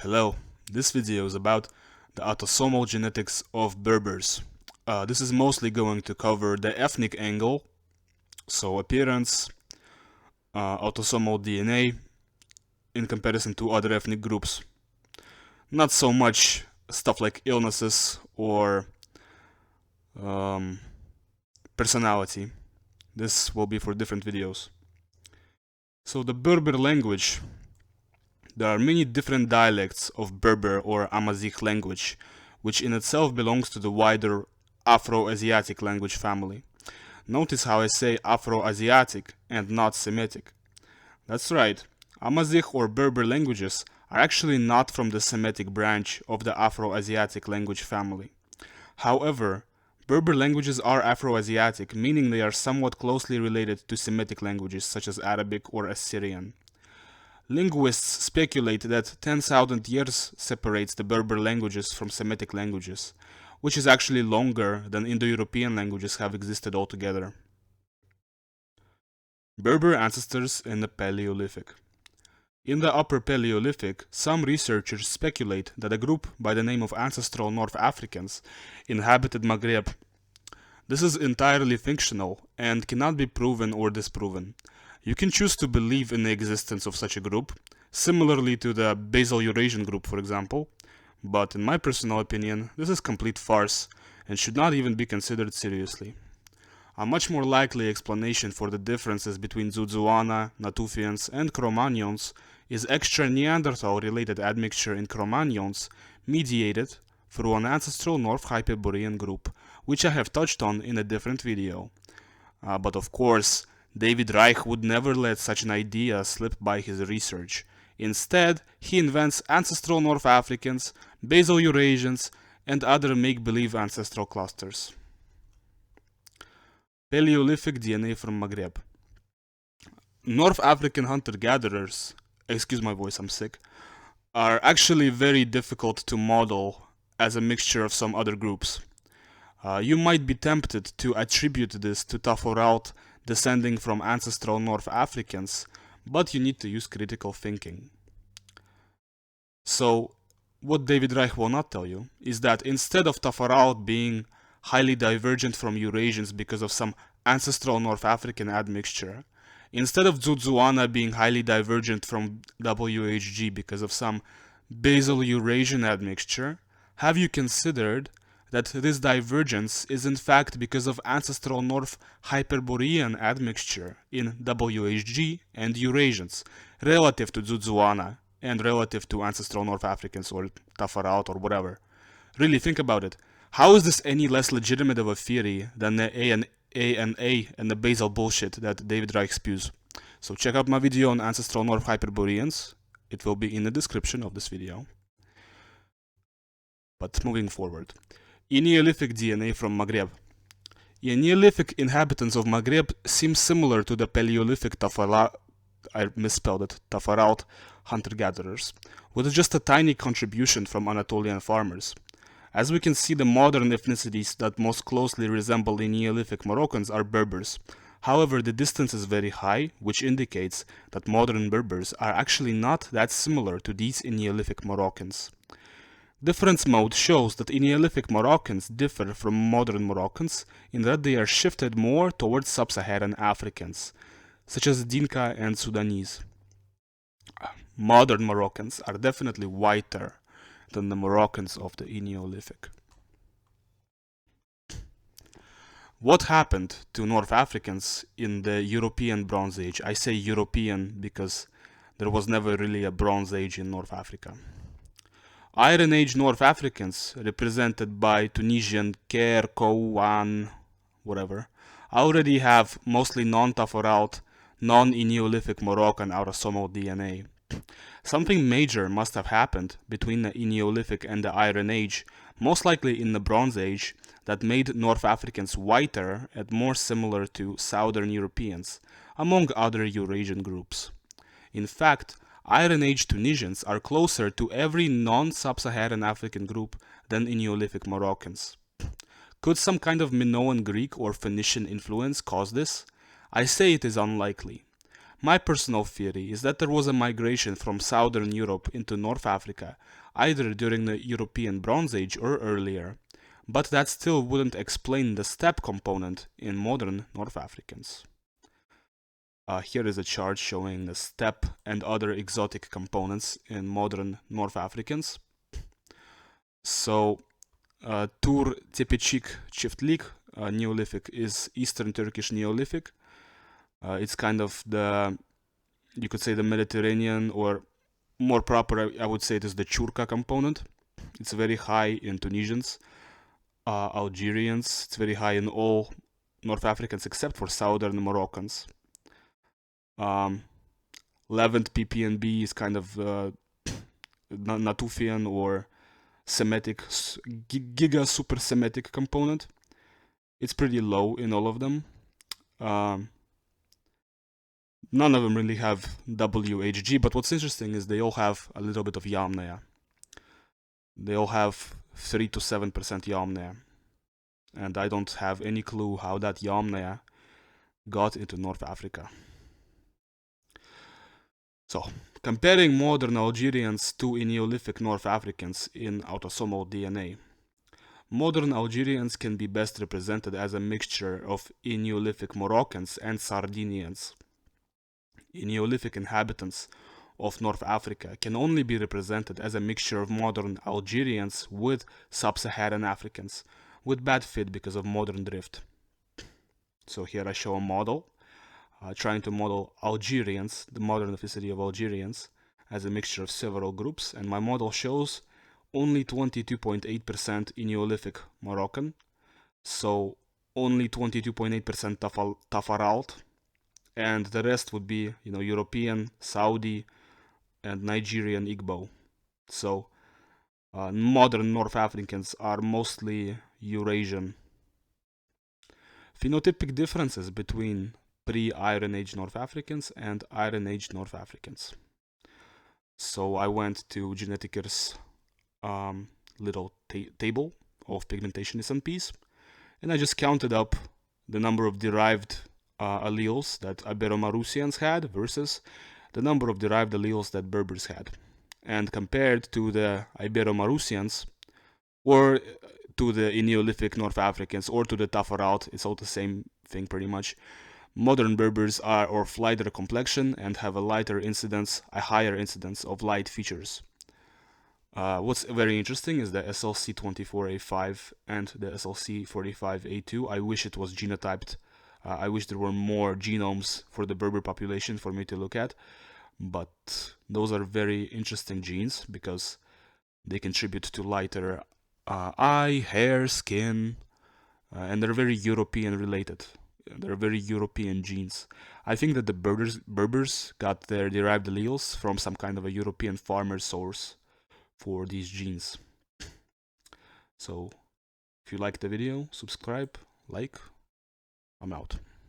Hello, this video is about the autosomal genetics of Berbers. This is mostly going to cover the ethnic angle, so appearance, autosomal DNA in comparison to other ethnic groups. Not so much stuff like illnesses or personality. This will be for different videos. So the Berber language. There are many different dialects of Berber or Amazigh language, which in itself belongs to the wider Afro-Asiatic language family. Notice how I say Afro-Asiatic and not Semitic. That's right, Amazigh or Berber languages are actually not from the Semitic branch of the Afro-Asiatic language family. However, Berber languages are Afro-Asiatic, meaning they are somewhat closely related to Semitic languages such as Arabic or Assyrian. Linguists speculate that 10,000 years separates the Berber languages from Semitic languages, which is actually longer than Indo-European languages have existed altogether. Berber ancestors in the Paleolithic. In the Upper Paleolithic, some researchers speculate that a group by the name of Ancestral North Africans inhabited Maghreb. This is entirely fictional and cannot be proven or disproven. You can choose to believe in the existence of such a group, similarly to the Basal Eurasian group, for example, but in my personal opinion, this is complete farce and should not even be considered seriously. A much more likely explanation for the differences between Zudzuana, Natufians, and Cro-Magnons is extra Neanderthal-related admixture in Cro-Magnons mediated through an ancestral North Hyperborean group, which I have touched on in a different video. But of course, David Reich would never let such an idea slip by his research. Instead, he invents ancestral North Africans, Basal Eurasians, and other make-believe ancestral clusters. Paleolithic DNA from Maghreb. North African hunter-gatherers, excuse my voice, I'm sick, are actually very difficult to model as a mixture of some other groups. You might be tempted to attribute this to Taforalt descending from ancestral North Africans, but you need to use critical thinking. So, what David Reich will not tell you is that instead of Taforalt being highly divergent from Eurasians because of some ancestral North African admixture, instead of Zudzuana being highly divergent from WHG because of some Basal Eurasian admixture, have you considered that this divergence is in fact because of ancestral North Hyperborean admixture in WHG and Eurasians relative to Zudzuana and relative to ancestral North Africans or Taforalt or whatever? Really think about it. How is this any less legitimate of a theory than the ANA and the basal bullshit that David Reich spews? So check out my video on ancestral North Hyperboreans. It will be in the description of this video. But moving forward. Eneolithic DNA from Maghreb. Eneolithic inhabitants of Maghreb seem similar to the Paleolithic Taforalt hunter-gatherers, with just a tiny contribution from Anatolian farmers. As we can see, the modern ethnicities that most closely resemble the Neolithic Moroccans are Berbers. However, the distance is very high, which indicates that modern Berbers are actually not that similar to these Neolithic Moroccans. Difference mode shows that Eneolithic Moroccans differ from modern Moroccans in that they are shifted more towards sub-Saharan Africans, such as Dinka and Sudanese. Modern Moroccans are definitely whiter than the Moroccans of the Eneolithic. What happened to North Africans in the European Bronze Age? I say European because there was never really a Bronze Age in North Africa. Iron Age North Africans, represented by Tunisian Ker, Kouan, whatever, already have mostly non-Taforalt, non-Eneolithic Moroccan autosomal DNA. Something major must have happened between the Eneolithic and the Iron Age, most likely in the Bronze Age, that made North Africans whiter and more similar to Southern Europeans, among other Eurasian groups. In fact, Iron Age Tunisians are closer to every non-Sub-Saharan African group than Eneolithic Moroccans. Could some kind of Minoan Greek or Phoenician influence cause this? I say it is unlikely. My personal theory is that there was a migration from southern Europe into North Africa, either during the European Bronze Age or earlier, but that still wouldn't explain the steppe component in modern North Africans. Here is a chart showing the steppe and other exotic components in modern North Africans. So, Tur Tepecik Çiftlik Neolithic is Eastern Turkish Neolithic. It's kind of you could say the Mediterranean, or more proper, I would say it is the Churka component. It's very high in Tunisians, Algerians. It's very high in all North Africans except for southern Moroccans. Levant PPNB is kind of Natufian or Semitic, Giga Super Semitic component. It's pretty low in all of them. None of them really have WHG, but what's interesting is they all have a little bit of Yamnaya. They all have 3 to 7% Yamnaya. And I don't have any clue how that Yamnaya got into North Africa. So, comparing modern Algerians to Eneolithic North Africans in autosomal DNA. Modern Algerians can be best represented as a mixture of Eneolithic Moroccans and Sardinians. Eneolithic inhabitants of North Africa can only be represented as a mixture of modern Algerians with sub-Saharan Africans, with bad fit because of modern drift. So here I show a model, trying to model Algerians, the modern ethnicity of Algerians, as a mixture of several groups, and my model shows only 22.8% Eneolithic Moroccan, so only 22.8% Taforalt, and the rest would be, European, Saudi, and Nigerian Igbo. So modern North Africans are mostly Eurasian. Phenotypic differences between pre-Iron Age North Africans and Iron Age North Africans. So I went to Geneticker's little table of pigmentation SNPs, and I just counted up the number of derived alleles that Ibero-Mauritians had versus the number of derived alleles that Berbers had. And compared to the Ibero-Mauritians, or to the Eneolithic North Africans, or to the Taforalt, it's all the same thing pretty much. Modern Berbers are of lighter complexion and have a higher incidence of light features. What's very interesting is the SLC24A5 and the SLC45A2. I wish it was genotyped. I wish there were more genomes for the Berber population for me to look at. But those are very interesting genes because they contribute to lighter eye, hair, skin, and they're very European related. They're very European genes. I think that the Berbers got their derived alleles from some kind of a European farmer source for these genes. So, if you liked the video, subscribe, like. I'm out.